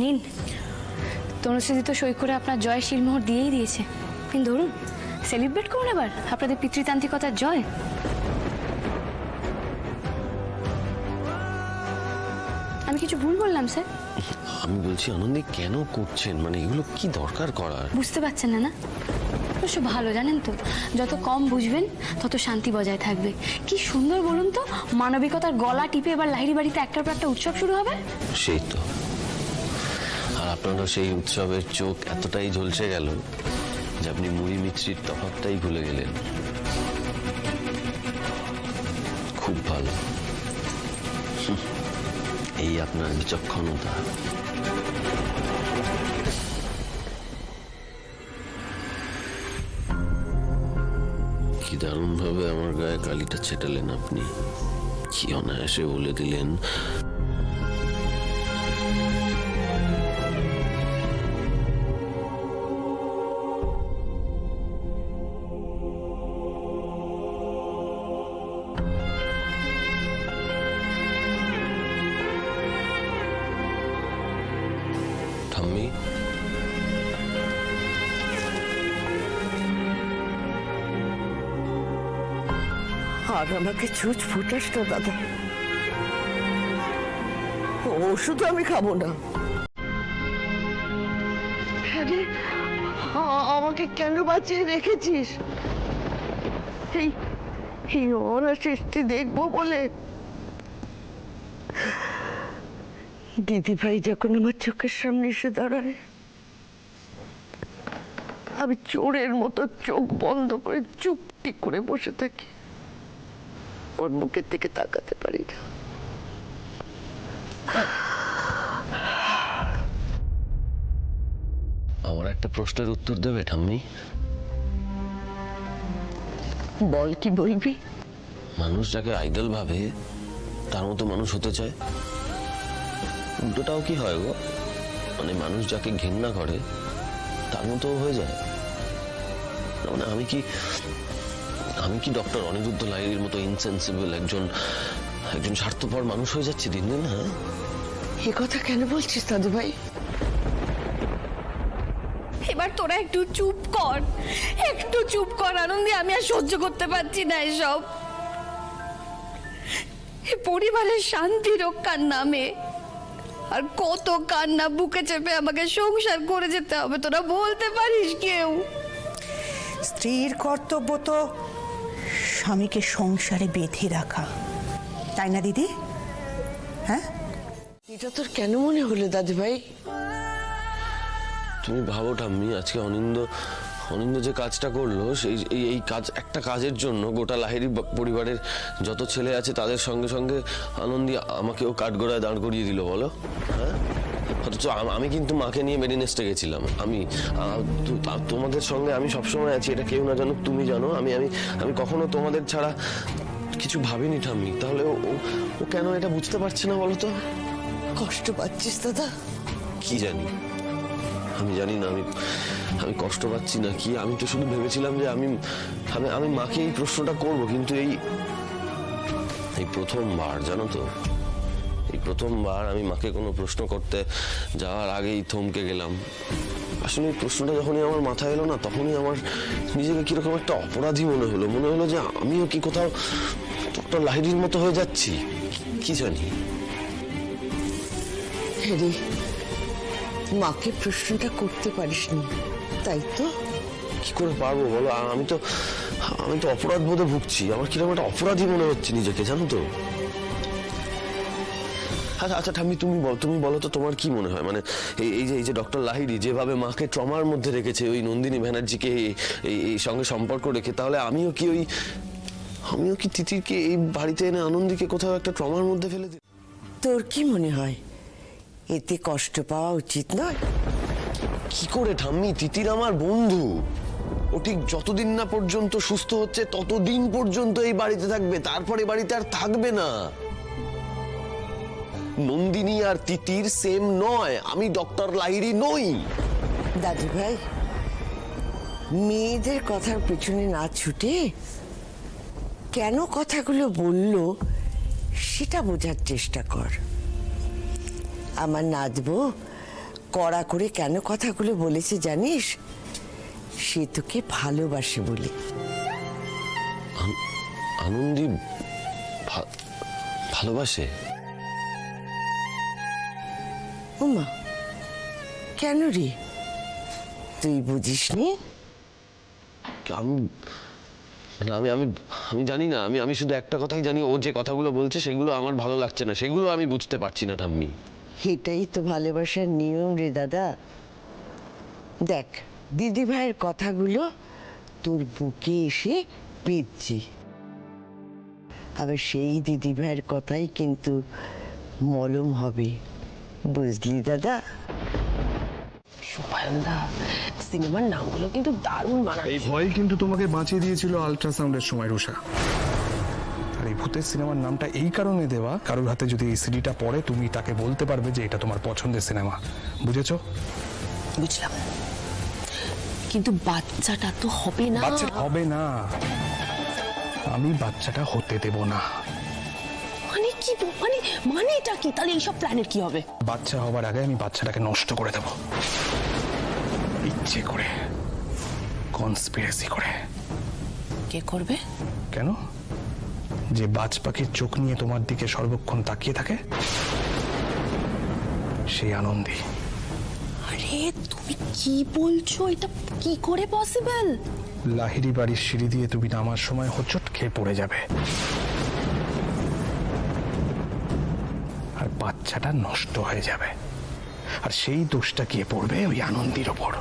নিন, তনুশ্রী তো সই করে আপনার জয় শিলমোহর দিয়েই দিয়েছে। কিন্তু ধরুন, সেলিব্রেট করুন এবার আপনাদের পিতৃতান্ত্রিকতার জয়। আমি কিছু ভুল বললাম স্যার? আমি বলছি আনন্দী কেন করছেন, মানে এগুলো কি দরকার করার? বুঝতে পারছেন না? অবশ্য ভালো, জানেন তো, যত কম বুঝবেন তত শান্তি বজায় থাকবে। কি সুন্দর বলুন তো, মানবিকতার গলা টিপে এবার লাহিড়ী বাড়িতে একটার পর একটা উৎসব শুরু হবে। সেই তো, আর আপনারা সেই উৎসবের চোখ এতটাই ঝলসে গেল যে আপনি মুড়ি মিছরির তফাৎটাই ভুলে গেলেন। খুব ভালো, এই আপনার বিচক্ষণতা। কি দারুণ ভাবে আমার গায়ে কালিটা ছেটালেন আপনি, কি অনায়াসে বলে দিলেন ঠাম্মি। আর আমাকে ছুঁচ ফুটাস না দাদা, ওষুধ আমি খাবো না। আরে, আমাকে কেন বাঁচিয়ে রেখেছিস? এই এই অনাসৃষ্টি দেখবো বলে? দিদি ভাই যখন আমার চোখের সামনে এসে দাঁড়ায়, আমি চোরের মতো চোখ বন্ধ করে চুপটি করে বসে থাকি, ওর মুখের দিকে তাকাতে পারি না। আমার একটা প্রশ্নের উত্তর দেবে ঠাম্মি? বল, কি বলবি? মানুষ যাকে আইডল ভাবে তার মতো মানুষ হতে চায়, উল্টোটাও কি হয় গো? মানে মানুষ যাকে ঘৃণা করে তার মতো হয়ে যায়। মানে আমি কি ডক্টর অনিরুদ্ধ লাহিড়ীর মতো ইনসেন্সিবল একজন স্বার্থপর মানুষ হয়ে যাচ্ছি দিন দিন? হ্যাঁ, এ কথা কেন বলছিস দাদু ভাই? এবার তোরা একটু চুপ কর, একটু চুপ কর আনন্দী। আমি আর সহ্য করতে পারছি না এসব। পরিবারের শান্তি রক্ষার নামে আর কত কান্না বুকে চেপে আমাকে সংসার করে যেতে হবে, তোরা বলতে পারিস কেউ? স্ত্রীর কর্তব্য তো স্বামীকে সংসারে বেঁধে রাখা, তাই না দিদি? হ্যাঁ, এটা তোর কেন মনে হলো দাদু ভাই? তুমি ভাবো ঠাম্মি, আজকে অনিন্দ যে কাজটা করলো, সেই এই কাজ, একটা কাজের জন্য গোটা লাহিড়ী পরিবারের যত ছেলে আছে তাদের সঙ্গে সঙ্গে আনন্দী আমাকেও কাঠগড়ায় দাঁড় করিয়ে দিল, বলো? হ্যাঁ, অথচ আমি কিন্তু মাকে নিয়ে মেরিনেস্টে গেছিলাম। আমি তোমাদের সঙ্গে আমি সবসময় আছি, এটা কেউ না জানুক, তুমি জানো। আমি কখনো তোমাদের ছাড়া কিছু ভাবিনি ঠাম্মি। তাহলে ও কেন এটা বুঝতে পারছে না বলো তো? কষ্ট পাচ্ছিস দাদা? কি জানি, আমি জানি না আমি কষ্ট পাচ্ছি না কি। আমি তো শুধু ভেবেছিলাম যে আমি মাকে এই প্রশ্নটা করব, কিন্তু এই প্রথমবার, জানো তো, এই প্রথমবার আমি মাকে কোনো প্রশ্ন করতে যাওয়ার আগেই থমকে গেলাম। আসলে এই প্রশ্নটা যখনই আমার মাথায় এলো না, তখনই আমার নিজেকে কিরকম একটা অপরাধী মনে হলো যে আমিও কি কোথাও ডক্টর লাহিড়ীর মতো হয়ে যাচ্ছি, কি জানি। হ্যারি, মাকে প্রশ্নটা করতে পারিসনি, তাই তো? কি করে পারবো বলো? আমি তো অপরাধ বোধে ভুগছি। আমার কিরকম একটা অপরাধী মনে হচ্ছে নিজেকে, জানো তো। আচ্ছা ঠাম্মি, তুমি বলো তো, তোমার কি মনে হয়? মানে এই যে ডক্টর লাহিড়ী যেভাবে মাকে ট্রমার মধ্যে রেখেছে, ওই নন্দিনী ব্যানার্জিকে এই সঙ্গে সম্পর্ক রেখে, তাহলে আমিও কি তিতিরকে এই বাড়িতে এনে আনন্দীকে কোথাও একটা ট্রমার মধ্যে ফেলে দিই? তোর কি মনে হয় এতে কষ্ট পাওয়া উচিত নয়? কি করে ঠাম্মি? তিতির আমার বন্ধু, ও ঠিক যতদিন না পর্যন্ত সুস্থ হচ্ছে ততদিন পর্যন্ত এই বাড়িতে থাকবে, তারপরে বাড়িতে আর থাকবে না। নন্দিনী আর তিতির সেম নয়, আমি ডক্টর লাহিড়ী নই। দাদু ভাই, মেয়েদের কথার পেছনে না ছুটে কেন কথাগুলো বললো সেটা বোঝার চেষ্টা কর। আমার নাতবো কড়া করে কেন কথাগুলো বলেছে জানিস? সে তোকে ভালোবাসে বলে। আনন্দী ভালোবাসে? ওমা, কেন রে, তুই বুঝিসনি? আমি আমি আমি আমি জানি না, আমি শুধু একটা কথাই জানি, ও যে কথাগুলো বলছে সেগুলো আমার ভালো লাগছে না, সেগুলো আমি বুঝতে পারছি না ঠাম্মি। এটাই তো ভালোবাসার নিয়ম রে দাদা। দেখ, দিদি ভাইয়ের কথাগুলো তোর বুকে এসে বিঁধছে, আবার সেই দিদি ভাইয়ের কথাই কিন্তু মলম হবে, বুঝলি দাদা? সুপায়নদা, সিনেমার নামগুলো কিন্তু দারুণ মানায়। এই ভয় কিন্তু তোমাকে বাঁচিয়ে দিয়েছিল আল্ট্রাসাউন্ডের সময়, রুষা। আর এই ভূতের সিনেমার নামটা এই কারণে দেওয়া, কারোর হাতে যদি এই সিডিটা পড়ে তুমি তাকে বলতে পারবে যে এটা তোমার পছন্দের সিনেমা। বুঝেছো? বুঝলাম, কিন্তু বাচ্চাটা তো হবে না। বাচ্চা হবে না, আমি বাচ্চাটা হতে দেব না। মানে কি, মানেটা কি? তাহলে এইসব প্ল্যানের কি হবে? বাচ্চা হবার আগে আমি বাচ্চাটাকে নষ্ট করে দেব, ইচ্ছে করে, কনস্পিরেসি করে। কে করবে? কেন? যে বাজ পাখির চোখ নিয়ে তোমার দিকে সর্বক্ষণ তাকিয়ে থাকে, সেই আনন্দী। আরে তুমি কি বলছো? এটা কি করে পসিবল? লাহিড়ি বাড়ির সিঁড়ি দিয়ে তুমি নামার সময় হোঁচট খেয়ে পড়ে যাবে, আর বাচ্চাটা নষ্ট হয়ে যাবে, আর সেই দোষটা গিয়ে পড়বে ওই আনন্দীর ওপর।